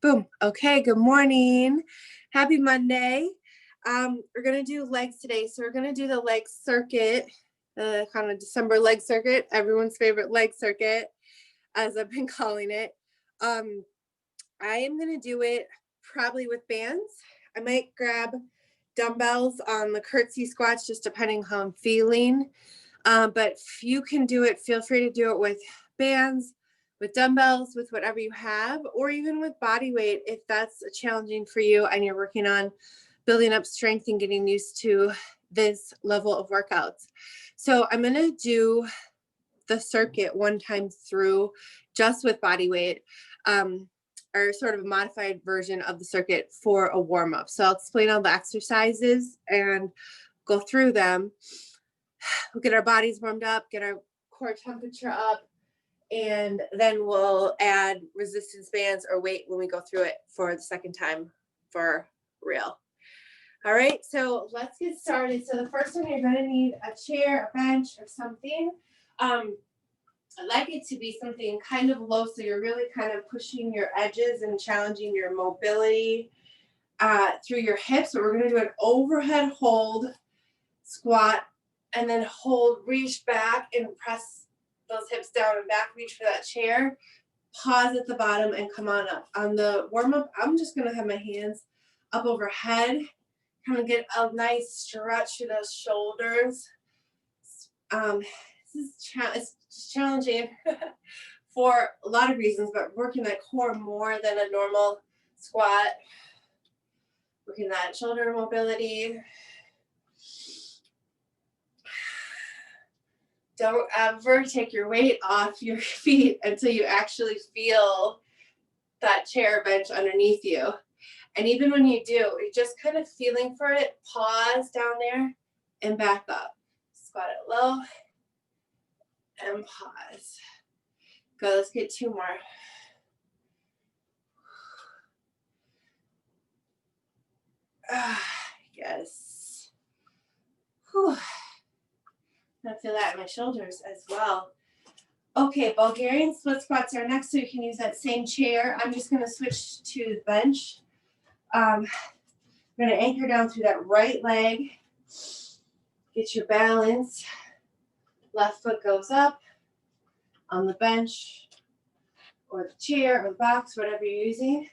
Boom. Okay, good morning. Happy Monday. We're going to do legs today. So we're going to do the leg circuit, the kind of December leg circuit, everyone's favorite leg circuit, as I've been calling it. I am going to do it probably with bands. I might grab dumbbells on the curtsy squats, just depending how I'm feeling. But if you can do it, feel free to do it with bands, with dumbbells, with whatever you have, or even with body weight if that's challenging for you and you're working on building up strength and getting used to this level of workouts. So I'm going to do the circuit one time through just with body weight, or sort of a modified version of the circuit for a warm-up. So I'll explain all the exercises and go through them. We'll get our bodies warmed up, get our core temperature up, and then we'll add resistance bands or weight when we go through it for the second time for real. All right, so let's get started. So the first one, you're gonna need a chair, a bench, or something. I like it to be something kind of low, so you're really kind of pushing your edges and challenging your mobility through your hips. So we're gonna do an overhead hold, squat, and then hold, reach back and press those hips down and back, reach for that chair, pause at the bottom and come on up. On the warm up, I'm just gonna have my hands up overhead, kind of get a nice stretch through those shoulders. It's challenging for a lot of reasons, but working that core more than a normal squat, working that shoulder mobility. Don't ever take your weight off your feet until you actually feel that chair or bench underneath you. And even when you do, you're just kind of feeling for it, pause down there and back up. Squat it low and pause. Go, let's get two more. Yes. Whew. I feel that in my shoulders as well. Okay, Bulgarian split squats are next, so you can use that same chair. I'm just going to switch to the bench. I'm going to anchor down through that right leg. Get your balance. Left foot goes up on the bench or the chair or the box, whatever you're using.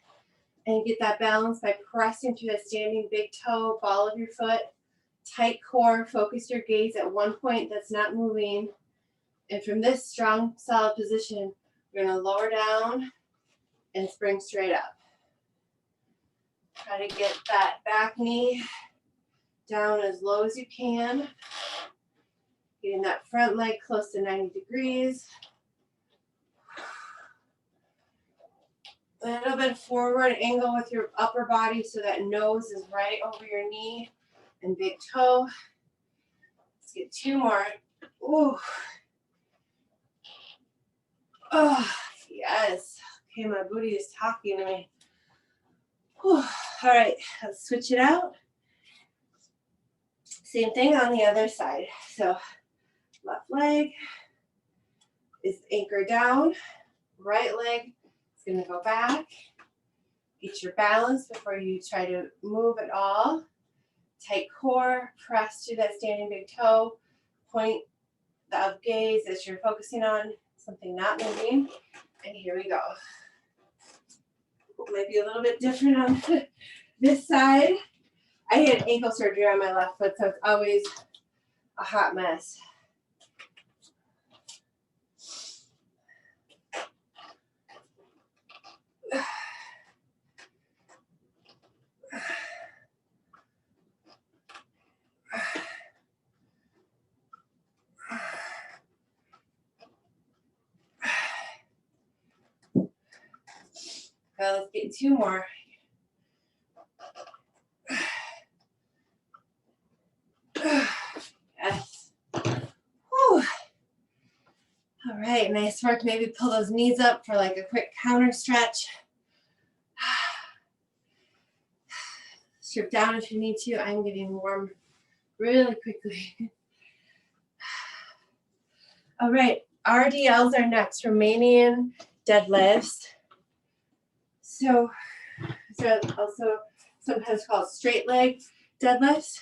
And get that balance by pressing through that standing big toe, ball of your foot. Tight core, focus your gaze at one point that's not moving. And from this strong, solid position, you're going to lower down and spring straight up. Try to get that back knee down as low as you can. Getting that front leg close to 90 degrees. A little bit forward angle with your upper body so that nose is right over your knee and big toe. Let's get two more. Ooh. Oh, yes. Okay, my booty is talking to me. Whew. All right, let's switch it out. Same thing on the other side. So left leg is anchored down. Right leg is going to go back. Get your balance before you try to move at all. Tight core, press through that standing big toe. Point of gaze as you're focusing on something not moving. And here we go. Might be a little bit different on this side. I had ankle surgery on my left foot, so it's always a hot mess. Now let's get two more. Yes. Whew. All right, nice work. Maybe pull those knees up for like a quick counter stretch. Strip down if you need to. I'm getting warm really quickly. All right, RDLs are next, Romanian deadlifts. So also sometimes called straight leg deadlifts.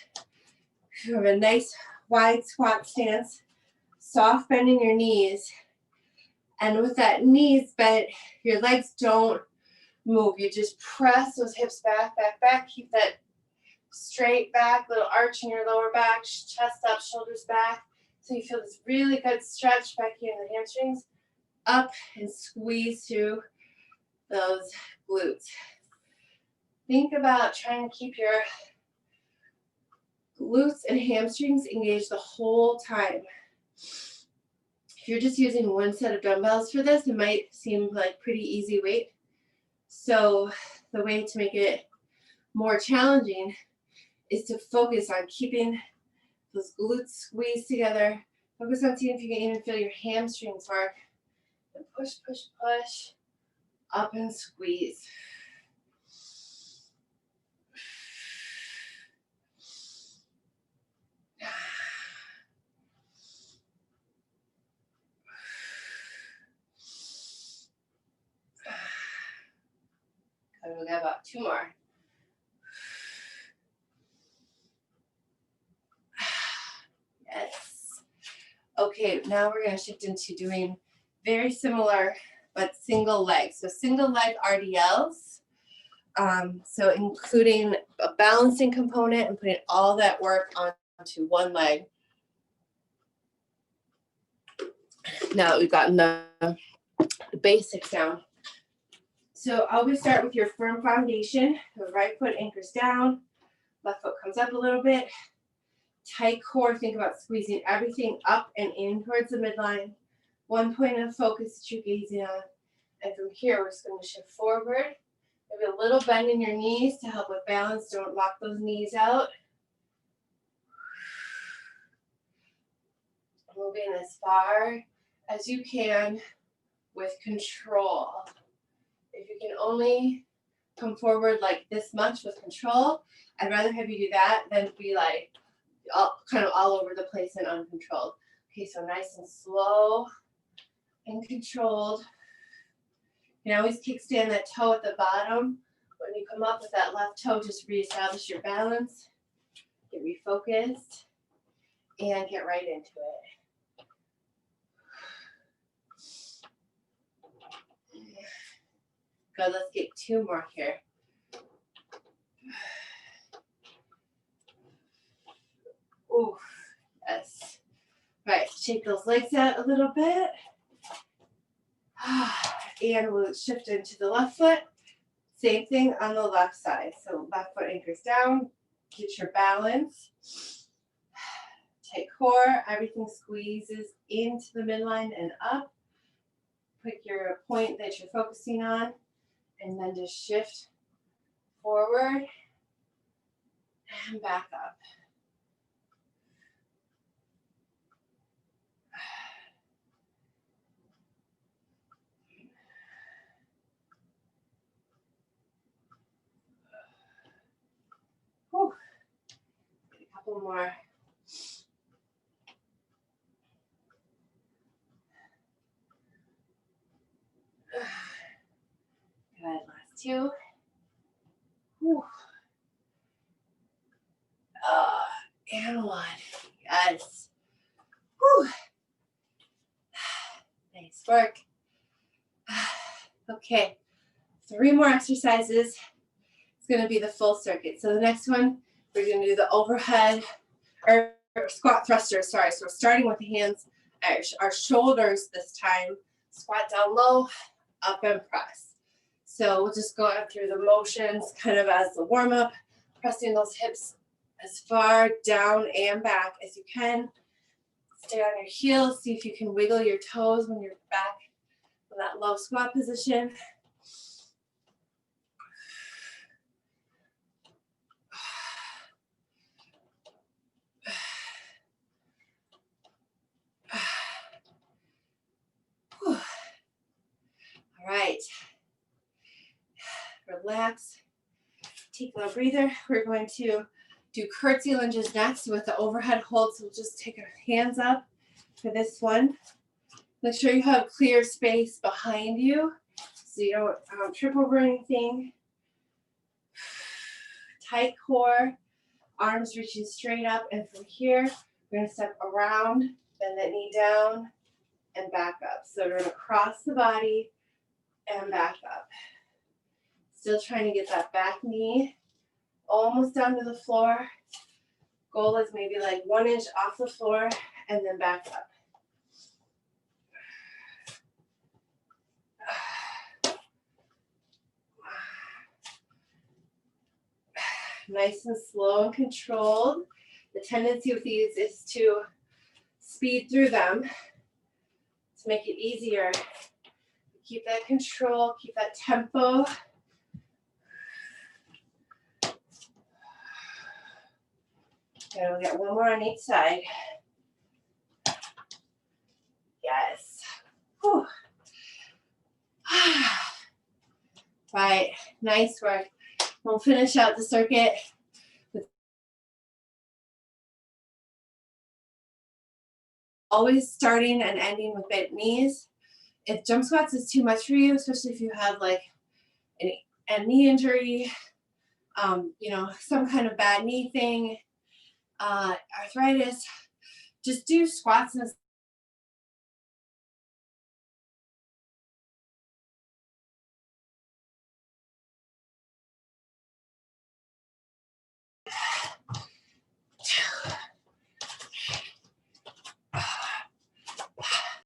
You have a nice wide squat stance, soft bend in your knees. And with that knees bent, your legs don't move. You just press those hips back, back, back. Keep that straight back, little arch in your lower back, chest up, shoulders back. So you feel this really good stretch back here in the hamstrings. Up and squeeze through those glutes. Think about trying to keep your glutes and hamstrings engaged the whole time. If you're just using one set of dumbbells for this, it might seem like pretty easy weight. So the way to make it more challenging is to focus on keeping those glutes squeezed together. Focus on seeing if you can even feel your hamstrings work. And push, push, push, up and squeeze. And we got about 2 more. Yes. Okay, now we're going to shift into doing very similar but single leg. So single leg RDLs. So including a balancing component and putting all that work onto one leg. Now that we've gotten the basics down. So always start with your firm foundation. The right foot anchors down, left foot comes up a little bit. Tight core, think about squeezing everything up and in towards the midline. One point of focus that you're gazing on. And from here, we're just going to shift forward. Maybe a little bend in your knees to help with balance. Don't lock those knees out. Moving as far as you can with control. If you can only come forward like this much with control, I'd rather have you do that than be like kind of all over the place and uncontrolled. Okay, so nice and slow and controlled. You can always kickstand that toe at the bottom. When you come up with that left toe, just reestablish your balance, get refocused, and get right into it. Good, let's get 2 more here. Ooh, yes. Right, shake those legs out a little bit. And we'll shift into the left foot. Same thing on the left side. So left foot anchors down, get your balance. Tight core, everything squeezes into the midline and up. Pick your point that you're focusing on, and then just shift forward and back up. Whew. A couple more. Good, last 2. Whew. And 1. Yes. Whew. Nice work. Okay, 3 more exercises. It's going to be the full circuit. So the next one, we're going to do the overhead or squat thrusters. Sorry. So we're starting with the hands, our shoulders this time. Squat down low, up and press. So we'll just go through the motions kind of as the warm up, pressing those hips as far down and back as you can. Stay on your heels. See if you can wiggle your toes when you're back in that low squat position. All right. Relax. Take a little breather. We're going to do curtsy lunges next with the overhead hold. So we'll just take our hands up for this one. Make sure you have clear space behind you so you don't trip over anything. Tight core, arms reaching straight up, and from here, we're gonna step around, bend that knee down, and back up. So we're gonna cross the body and back up. Still trying to get that back knee almost down to the floor. Goal is maybe like 1 inch off the floor and then back up. Nice and slow and controlled. The tendency with these is to speed through them to make it easier. Keep that control, keep that tempo. Okay, we'll get one more on each side. Yes. Whew. Right, nice work. We'll finish out the circuit with always starting and ending with bent knees. If jump squats is too much for you, especially if you have like a knee injury, you know, some kind of bad knee thing, arthritis, just do squats in a